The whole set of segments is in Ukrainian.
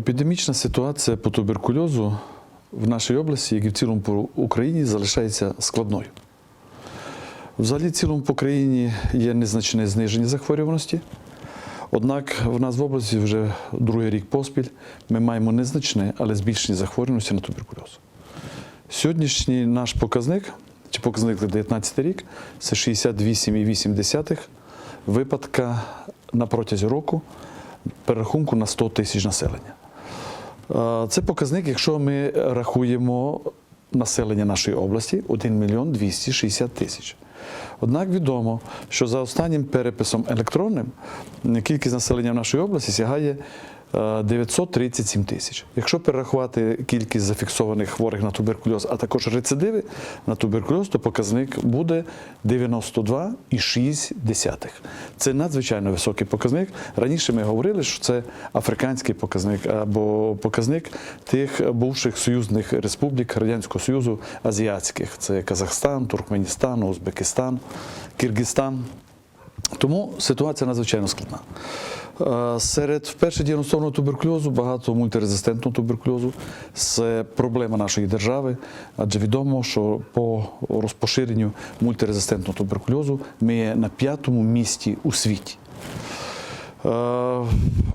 Епідемічна ситуація по туберкульозу в нашій області, як і в цілому по Україні, залишається складною. Взагалі, в цілому по країні є незначне зниження захворюваності, однак в нас в області вже другий рік поспіль ми маємо незначне, але збільшення захворюваності на туберкульоз. Сьогоднішній наш показник, чи показник за 2019 рік, це 68,8 випадка на протязі року перерахунку на 100 тисяч населення. Це показник, якщо ми рахуємо населення нашої області – 1 мільйон 260 тисяч. Однак відомо, що за останнім переписом електронним кількість населення в нашій області сягає 937 тисяч. Якщо перерахувати кількість зафіксованих хворих на туберкульоз, а також рецидиви на туберкульоз, то показник буде 92,6. Це надзвичайно високий показник. Раніше ми говорили, що це африканський показник або показник тих бувших союзних республік Радянського Союзу азіатських. Це Казахстан, Туркменістан, Узбекистан, Киргизстан. Тому ситуація надзвичайно складна. Серед вперше діагностованого туберкульозу багато мультирезистентного туберкульозу. Це проблема нашої держави, адже відомо, що по розпоширенню мультирезистентного туберкульозу ми є на 5-му місці у світі.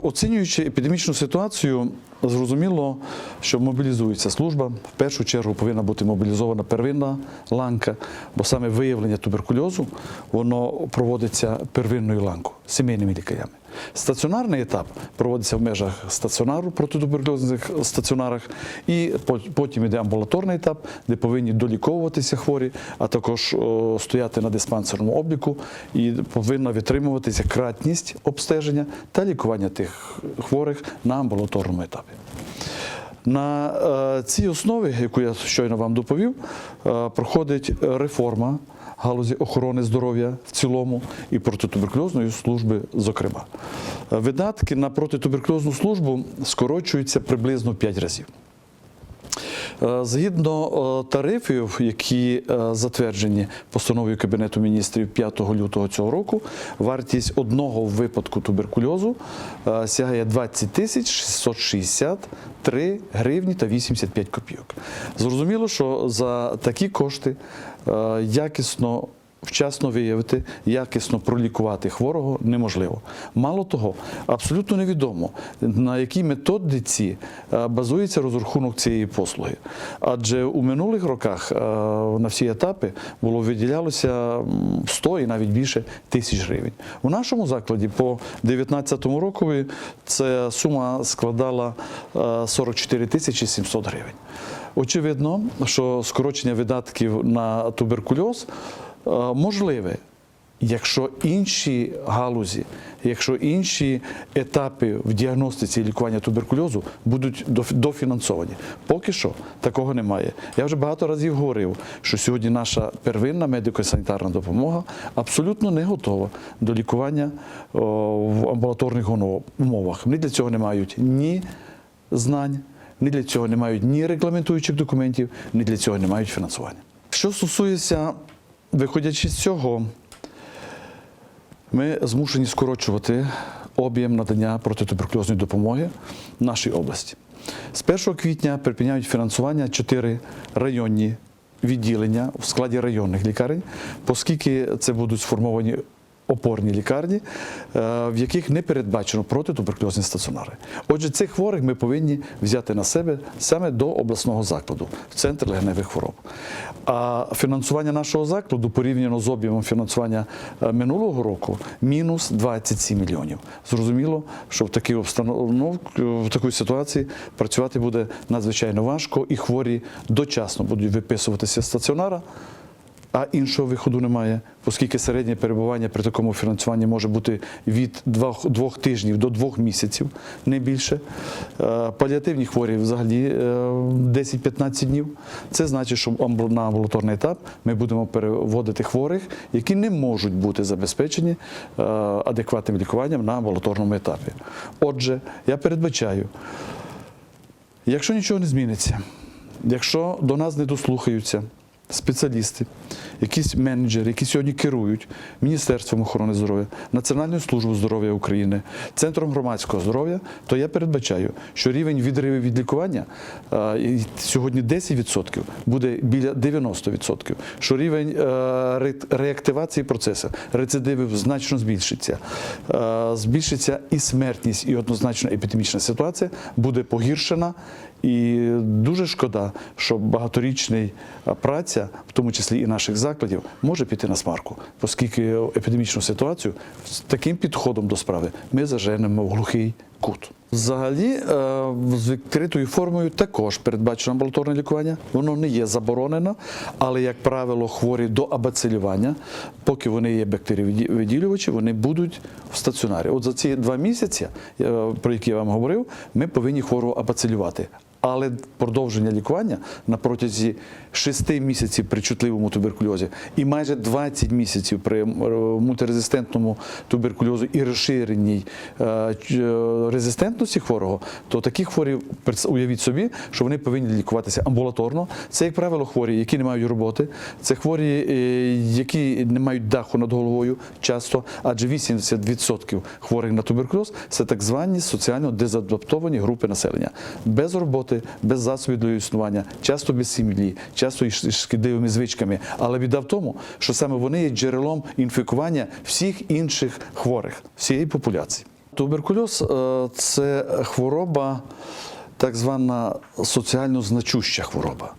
Оцінюючи епідемічну ситуацію, зрозуміло, що мобілізується служба. В першу чергу повинна бути мобілізована первинна ланка, бо саме виявлення туберкульозу, воно проводиться первинною ланкою, сімейними лікарями. Стаціонарний етап проводиться в межах стаціонару, протитуберкульозних стаціонарах, і потім йде амбулаторний етап, де повинні доліковуватися хворі, а також стояти на диспансерному обліку, і повинна витримуватися кратність обстеження та лікування тих хворих на амбулаторному етапі. На цій основі, яку я щойно вам доповів, проходить реформа галузі охорони здоров'я в цілому і протитуберкульозної служби зокрема. Видатки на протитуберкульозну службу скорочуються приблизно 5 разів. Згідно тарифів, які затверджені постановою Кабінету міністрів 5 лютого цього року, вартість одного випадку туберкульозу сягає 20 663 гривні та 85 копійок. Зрозуміло, що за такі кошти якісно, вчасно виявити, якісно пролікувати хворого неможливо. Мало того, абсолютно невідомо, на якій методиці базується розрахунок цієї послуги. Адже у минулих роках на всі етапи було виділялося 100 і навіть більше тисяч гривень. У нашому закладі по 2019 року ця сума складала 44 700 гривень. Очевидно, що скорочення видатків на туберкульоз можливе, якщо інші галузі, якщо інші етапи в діагностиці і лікуванні туберкульозу будуть дофінансовані. Поки що такого немає. Я вже багато разів говорив, що сьогодні наша первинна медико-санітарна допомога абсолютно не готова до лікування в амбулаторних умовах. Вони для цього не мають ні знань, ні для цього не мають ні регламентуючих документів, ні для цього не мають фінансування. Що стосується, виходячи з цього, ми змушені скорочувати об'єм надання протитуберкульозної допомоги в нашій області. З 1 квітня припиняють фінансування 4 районні відділення в складі районних лікарень, оскільки це будуть сформовані опорні лікарні, в яких не передбачено протитуберкульозні стаціонари. Отже, цих хворих ми повинні взяти на себе саме до обласного закладу, в Центр легеневих хвороб. А фінансування нашого закладу, порівняно з об'ємом фінансування минулого року, мінус 27 мільйонів. Зрозуміло, що в такій в такій ситуації працювати буде надзвичайно важко, і хворі дочасно будуть виписуватися з стаціонара, а іншого виходу немає, оскільки середнє перебування при такому фінансуванні може бути від 2 тижнів до 2 місяців, не більше. Паліативні хворі взагалі 10-15 днів. Це значить, що на амбулаторний етап ми будемо переводити хворих, які не можуть бути забезпечені адекватним лікуванням на амбулаторному етапі. Отже, я передбачаю, якщо нічого не зміниться, якщо до нас не дослухаються, спеціалісти, якісь менеджери, які сьогодні керують Міністерством охорони здоров'я, Національною службою здоров'я України, Центром громадського здоров'я, то я передбачаю, що рівень відривів від лікування сьогодні 10%, буде біля 90%, що рівень реактивації процесу, рецидивів значно збільшиться. Збільшиться і смертність, і однозначно епідемічна ситуація буде погіршена. І дуже шкода, що багаторічна праця, в тому числі і наших закладів, може піти на смарку, оскільки епідемічну ситуацію з таким підходом до справи ми заженемо в глухий кут. Взагалі, з відкритою формою також передбачено амбулаторне лікування. Воно не є заборонено, але, як правило, хворі до абацилювання, поки вони є бактеріовиділювачі, вони будуть в стаціонарі. От за ці 2 місяці, про які я вам говорив, ми повинні хворого абацилювати. Але продовження лікування на протязі 6 місяців при чутливому туберкульозі і майже 20 місяців при мультирезистентному туберкульозу і розширеній резистентності хворого, то такі хворі, уявіть собі, що вони повинні лікуватися амбулаторно. Це, як правило, хворі, які не мають роботи, це хворі, які не мають даху над головою часто, адже 80% хворих на туберкульоз – це так звані соціально дезадаптовані групи населення. Без роботи, без засобів для існування, часто без сім'ї, часто із шкідливими звичками. Але біда в тому, що саме вони є джерелом інфікування всіх інших хворих, всієї популяції. Туберкульоз – це хвороба, так звана соціально значуща хвороба.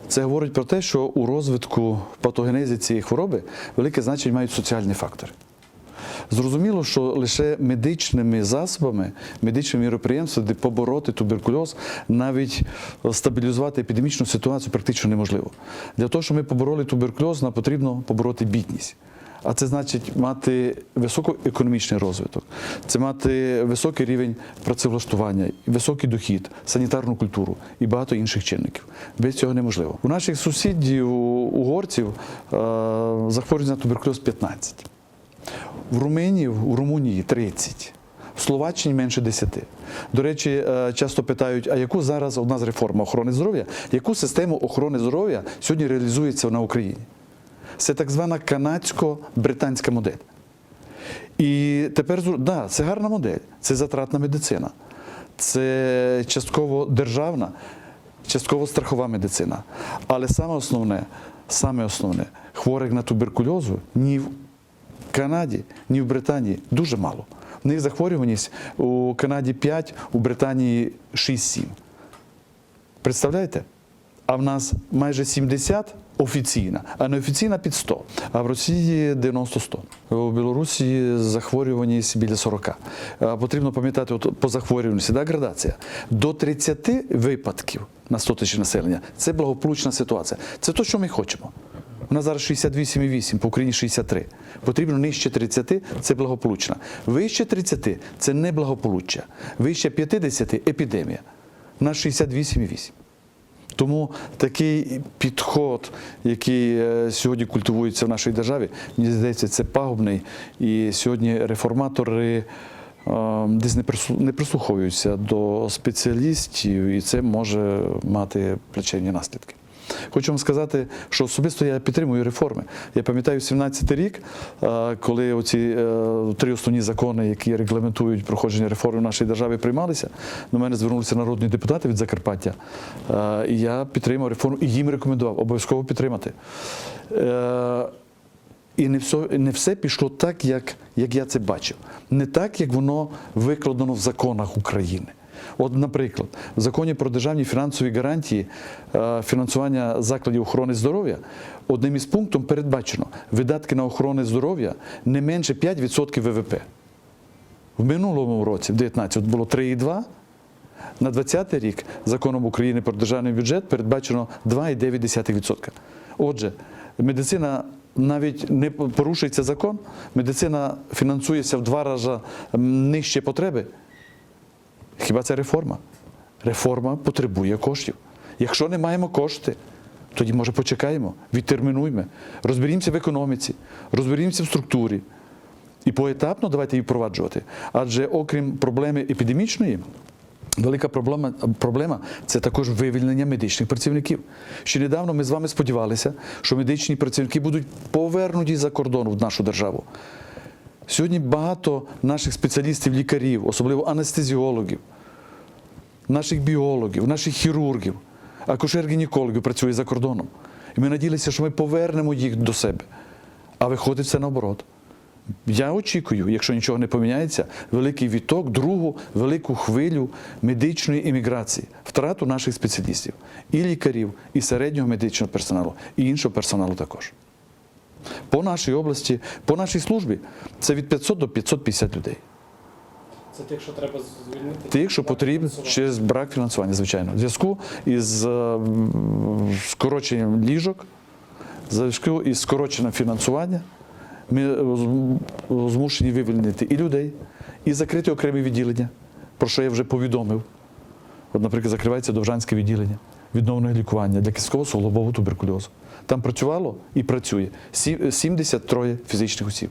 Це говорить про те, що у розвитку патогенезі цієї хвороби велике значення мають соціальні фактори. Зрозуміло, що лише медичними засобами, медичними міроприємствами, де побороти туберкульоз, навіть стабілізувати епідемічну ситуацію практично неможливо. Для того, щоб ми побороли туберкульоз, нам потрібно побороти бідність. А це значить мати високоекономічний розвиток, це мати високий рівень працевлаштування, високий дохід, санітарну культуру і багато інших чинників. Без цього неможливо. У наших сусідів, угорців, захворювання на туберкульоз 15. В Румунії 30. В Словаччині менше 10. До речі, часто питають, а яку зараз, одна з реформ охорони здоров'я, яку систему охорони здоров'я сьогодні реалізується на Україні? Це так звана канадсько-британська модель. І тепер, да, це гарна модель, це затратна медицина, це частково державна, частково страхова медицина. Але саме основне, хворих на туберкульозу ні в Канаді, ні в Британії дуже мало. В них захворюваність у Канаді 5, у Британії 6-7. Представляєте? А в нас майже 70 офіційна, а неофіційна під 100. А в Росії 90-100. У Білорусі захворюваність біля 40. Потрібно пам'ятати, от по захворюваності, да, градація. До 30 випадків на 100 тисяч населення – це благополучна ситуація. Це те, що ми хочемо. У нас зараз 68,8, по Україні 63. Потрібно нижче 30 – це благополучна. Вище 30 – це неблагополуччя. Вище 50 – епідемія. У нас 68,8. Тому такий підход, який сьогодні культивується в нашій державі, мені здається, це пагубний. І сьогодні реформатори десь не прислуховуються до спеціалістів, і це може мати плачевні наслідки. Хочу вам сказати, що особисто я підтримую реформи. Я пам'ятаю 17-й рік, коли оці 3 основні закони, які регламентують проходження реформ в нашій державі, приймалися. До мене звернулися народні депутати від Закарпаття. І я підтримав реформу і їм рекомендував обов'язково підтримати. І не все пішло так, як я це бачив. Не так, як воно викладено в законах України. От, наприклад, в Законі про державні фінансові гарантії фінансування закладів охорони здоров'я одним із пунктів передбачено видатки на охорону здоров'я не менше 5% ВВП. В минулому році, в 2019, було 3,2%, на 2020 рік Законом України про державний бюджет передбачено 2,9%. Отже, медицина навіть не порушується закон, медицина фінансується в 2 рази нижче потреби. Хіба це реформа? Реформа потребує коштів. Якщо не маємо кошти, тоді, може, почекаємо, відтермінуємо, розберімося в економіці, розберімося в структурі. І поетапно давайте її впроваджувати. Адже окрім проблеми епідемічної, Велика проблема – це також вивільнення медичних працівників. Ще недавно ми з вами сподівалися, що медичні працівники будуть повернуті за кордон в нашу державу. Сьогодні багато наших спеціалістів, лікарів, особливо анестезіологів, наших біологів, наших хірургів, акушер-гінекологів працює за кордоном. І ми надіялися, що ми повернемо їх до себе. А виходить все наоборот. Я очікую, якщо нічого не поміняється, великий відток, другу велику хвилю медичної імміграції, втрату наших спеціалістів, і лікарів, і середнього медичного персоналу, і іншого персоналу також. По нашій області, по нашій службі це від 500 до 550 людей. Це тих, що треба звільнити? Тих, що потрібно через брак фінансування, звичайно. В зв'язку із скороченням ліжок, в зв'язку із скороченням фінансування, ми змушені вивільнити і людей, і закрити окремі відділення, про що я вже повідомив. От, наприклад, закривається Довжанське відділення відновленого лікування для кістково-суглобового туберкульозу. Там працювало і працює 73 фізичних осіб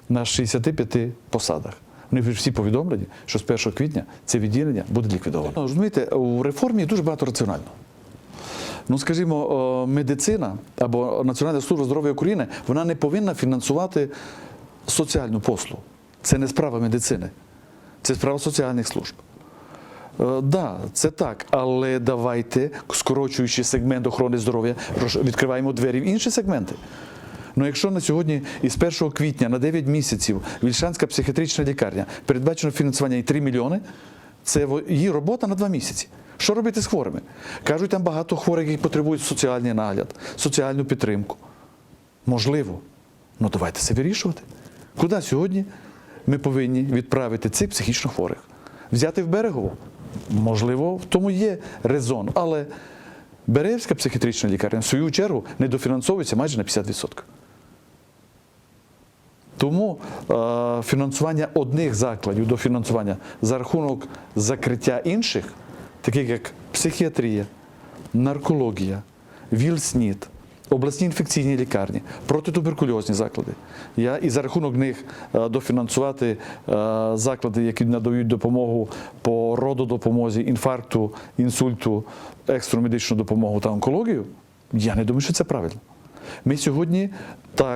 на 65 посадах. Вони всі повідомлені, що з 1 квітня це відділення буде ліквідовано. Розумієте, у реформі дуже багато раціонального. Ну, скажімо, медицина або Національна служба здоров'я України, вона не повинна фінансувати соціальну послугу. Це не справа медицини, це справа соціальних служб. Так, це так, але давайте, скорочуючи сегмент охорони здоров'я, відкриваємо двері в інші сегменти. Ну, якщо на сьогодні із 1 квітня на 9 місяців Вільшанська психіатрична лікарня передбачено фінансування і 3 мільйони, це її робота на 2 місяці. Що робити з хворими? Кажуть, там багато хворих, які потребують соціальний нагляд, соціальну підтримку. Можливо. Ну, давайте це вирішувати. Куди сьогодні ми повинні відправити цих психічно хворих? Взяти в Берегово? Можливо, в тому є резон. Але Берегівська психіатрична лікарня, в свою чергу, недофінансовується майже на 50%. Тому фінансування одних закладів до фінансування за рахунок закриття інших, таких як психіатрія, наркологія, ВІЛ-СНІД, обласні інфекційні лікарні, протитуберкульозні заклади. І за рахунок них дофінансувати заклади, які надають допомогу по рододопомозі, інфаркту, інсульту, екстрену медичну допомогу та онкологію, я не думаю, що це правильно. Ми сьогодні,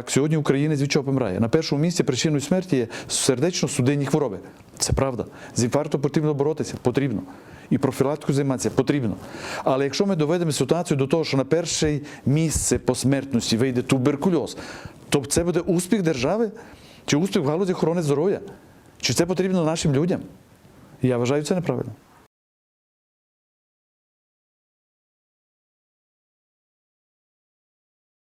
сьогодні українець від чого помирає. На першому місці причиною смерті є сердечно-судинні хвороби. Це правда. З інфарктом потрібно боротися? Потрібно. І профілактику займатися? Потрібно. Але якщо ми доведемо ситуацію до того, що на перше місце по смертності вийде туберкульоз, то це буде успіх держави? Чи успіх в галузі охорони здоров'я? Чи це потрібно нашим людям? Я вважаю, це неправильно.